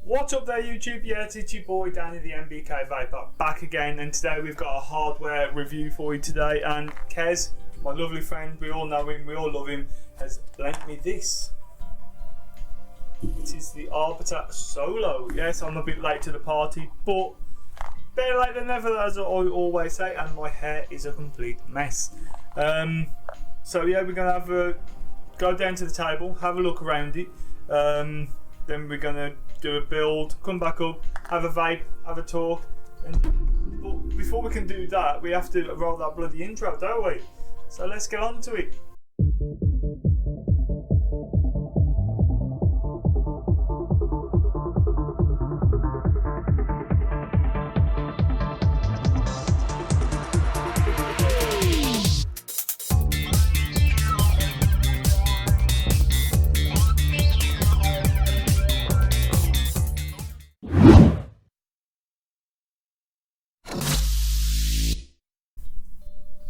What's up there YouTube? Yeah, it's your boy Danny the MBKVAPER back again, and today we've got a hardware review for you today, and Kez, my lovely friend, we all know him, we all love him, has lent me this. It is the Ariter Solo. Yes, I'm a bit late to the party, but better late than never, as I always say, and my hair is a complete mess. So yeah, we're going to go down to the table, have a look around it, then we're going to do a build, come back up, have a vape, have a talk, but before we can do that, we have to roll that bloody intro, don't we? So let's get on to it.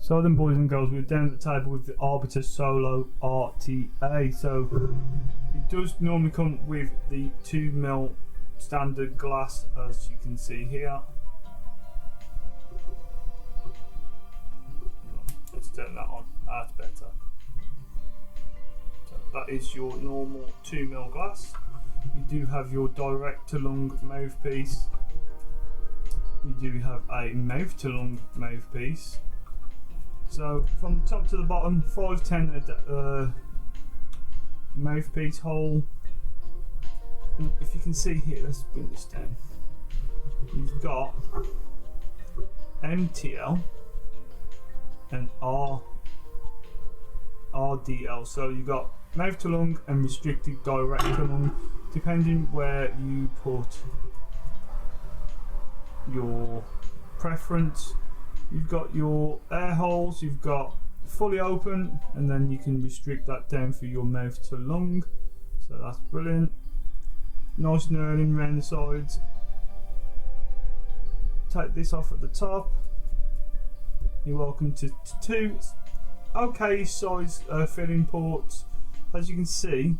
So then, boys and girls, we're down at the table with the Ariter Solo RTA. So it does normally come with the 2mm standard glass, as you can see here. Let's turn that on, that's better. So that is your normal 2mm glass. You do have your direct to lung mouthpiece. You do have a mouth to lung mouthpiece. So from the top to the bottom, 510 mouthpiece hole. And if you can see here, let's bring this down. You've got MTL and RDL. So you've got mouth to lung and restricted direct to lung, depending where you put your preference. You've got your air holes, you've got fully open, and then you can restrict that down for your mouth to lung. So that's brilliant. Nice knurling around the sides. Take this off at the top. You're welcome to two okay size filling ports. As you can see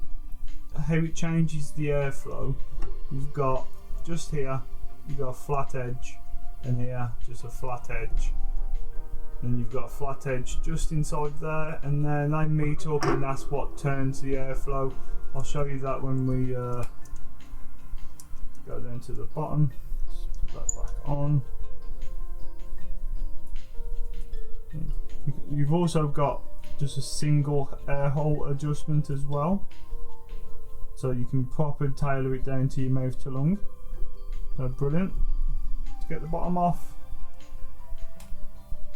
how it changes the airflow. You've got just here, you've got a flat edge, and here just a flat edge. Then you've got a flat edge just inside there, and then they meet up, and that's what turns the airflow. I'll show you that when we go down to the bottom. Just put that back on. You've also got just a single air hole adjustment as well, so you can properly tailor it down to your mouth to lung. So brilliant. To get the bottom off,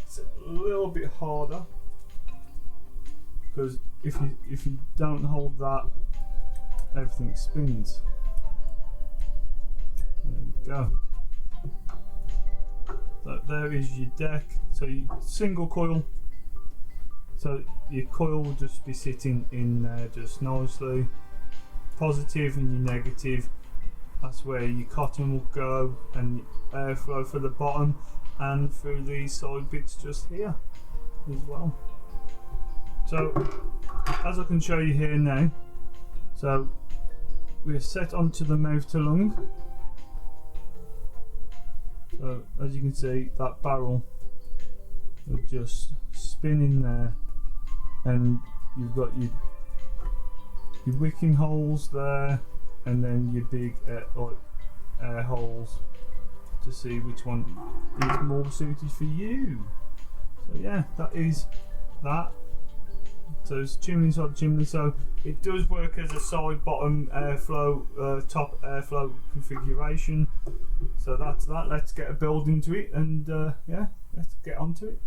it's a little bit harder because if you don't hold that, everything spins. There we go. So there is your deck. So you single coil. So your coil will just be sitting in there just nicely. Positive and your negative. That's where your cotton will go, and airflow for the bottom and through these side bits just here as well. So as I can show you here now, so we're set onto the mouth to lung. So as you can see, that barrel will just spin in there, and you've got your wicking holes there, and then your big air holes to see which one is more suited for you. So yeah, that is that. So it's chimney inside chimney, so it does work as a side bottom airflow, top airflow configuration. So that's that. Let's get a build into it, and yeah, let's get onto it.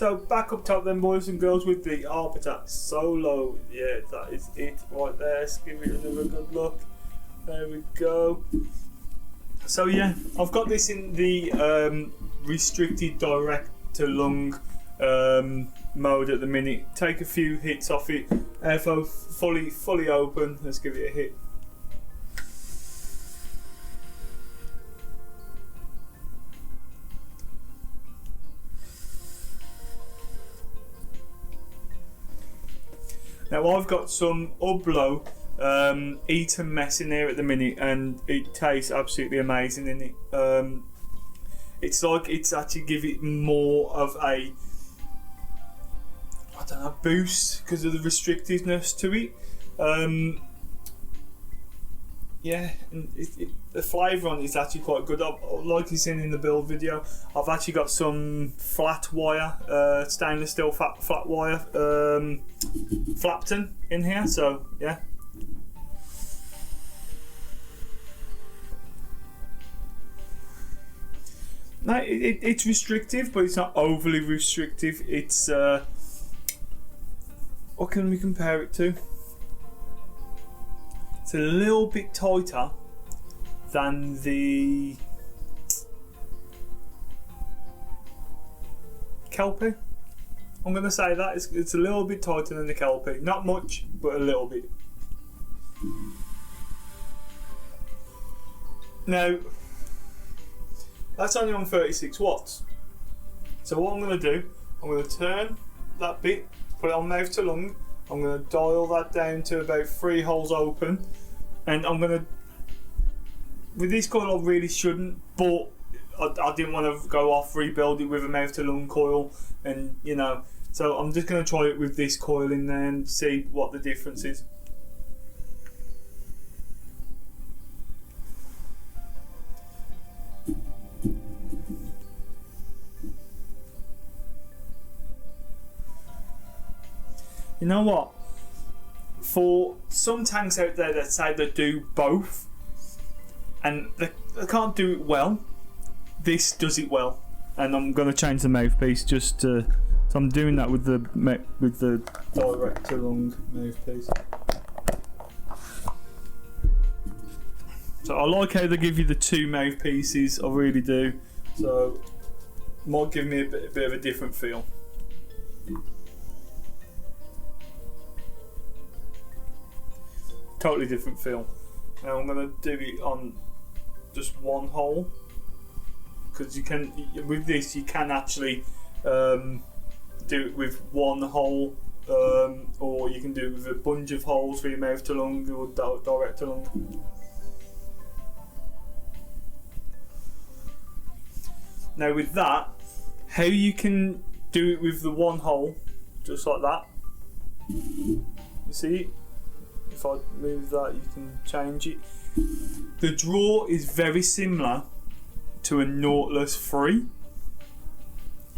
So back up top then, boys and girls, with the Ariter Solo. Yeah, that is it right there. Let's give it another good look. There we go. So yeah, I've got this in the restricted direct to lung mode at the minute. Take a few hits off it. Airflow fully open. Let's give it a hit. Now I've got some Ublo Eat and Mess in here at the minute, and it tastes absolutely amazing in it. It's like it's actually give it more of a, I don't know, boost because of the restrictiveness to it. Yeah, and the flavour on it is actually quite good. Like you've seen in the build video, I've actually got some flat wire, stainless steel flat wire Flapton in here, so yeah. No, it's restrictive, but it's not overly restrictive. It's what can we compare it to? It's a little bit tighter than the Kelpie. I'm going to say that it's a little bit tighter than the Kelpie. Not much, but a little bit. Now, that's only on 36 watts. So what I'm going to do, I'm going to turn that bit, put it on mouth to lung. I'm going to dial that down to about 3 holes open, and I'm going to, with this coil I really shouldn't, but I didn't want to go off, rebuild it with a mouth to lung coil, and you know, so I'm just going to try it with this coil in there and see what the difference is. You know what? For some tanks out there that say they do both, and they can't do it well, this does it well. And I'm going to change the mouthpiece just to. So I'm doing that with the direct to lung mouthpiece. So I like how they give you the 2 mouthpieces. I really do. So might give me a bit of a different feel. Totally different feel. Now I'm going to do it on just 1 hole, because you can, with this you can actually do it with 1 hole, or you can do it with a bunch of holes for your mouth to lung or direct to lung. Now with that, how you can do it with the 1 hole, just like that. You see? If I move that, you can change it. The draw is very similar to a Nautilus 3.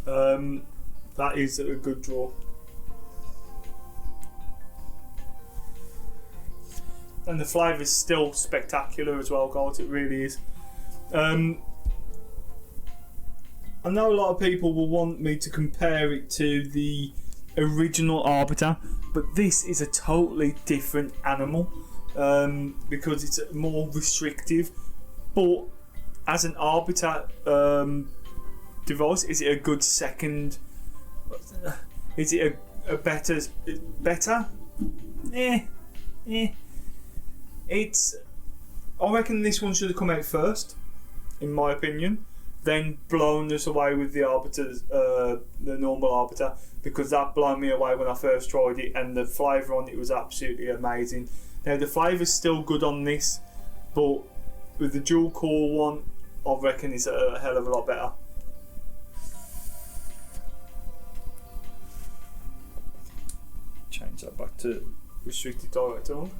That is a good draw. And the flavour is still spectacular as well, guys. It really is. I know a lot of people will want me to compare it to the original Ariter, but this is a totally different animal, because it's more restrictive. But as an Ariter device, is it a good second? Is it a better? It's. I reckon this one should have come out first, in my opinion. Then blown us away with the Ariter, the normal Ariter, because that blew me away when I first tried it, and the flavour on it was absolutely amazing. Now the flavour's still good on this, but with the dual core one, I reckon it's a hell of a lot better. Change that back to restricted direct to lung.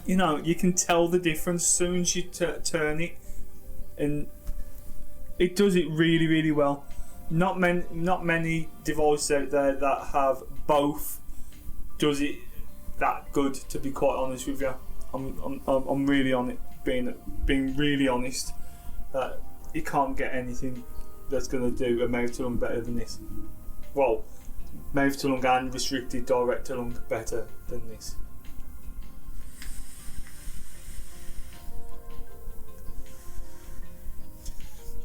You know, you can tell the difference as soon as you turn it, and it does it really, really well. Not many devices out there that have both does it that good. To be quite honest with you, I'm really on it. being really honest, that you can't get anything that's going to do a mouth to lung better than this. Well, mouth to lung and restricted direct to lung better than this.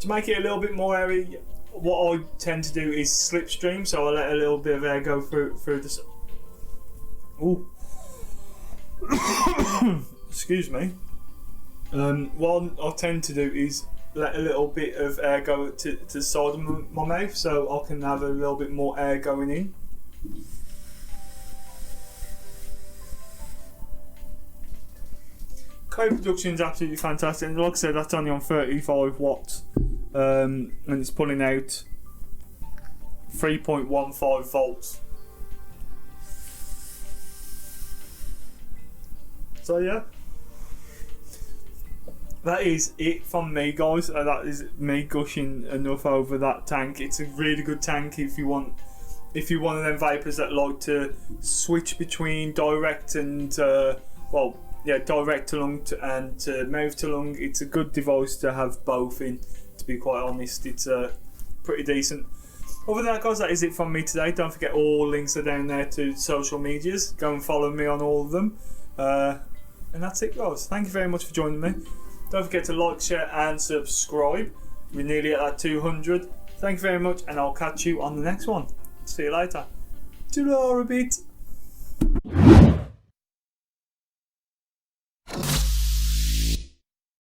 To make it a little bit more airy, what I tend to do is slipstream, so I let a little bit of air go through this. Ooh. Excuse me. What I tend to do is let a little bit of air go to the side of my mouth, so I can have a little bit more air going in. Co-production is absolutely fantastic, and like I said, that's only on 35 watts, and it's pulling out 3.15 volts. So yeah, that is it from me, guys. That is me gushing enough over that tank. It's a really good tank if you want one of them vapors that like to switch between direct and direct to lung and mouth to lung. It's a good device to have both in, to be quite honest. It's pretty decent. Other than that, guys, that is it from me today. Don't forget, all links are down there to social medias. Go and follow me on all of them. And that's it, guys. Thank you very much for joining me. Don't forget to like, share and subscribe. We're nearly at that 200. Thank you very much, and I'll catch you on the next one. See you later. Ta-ra a bit.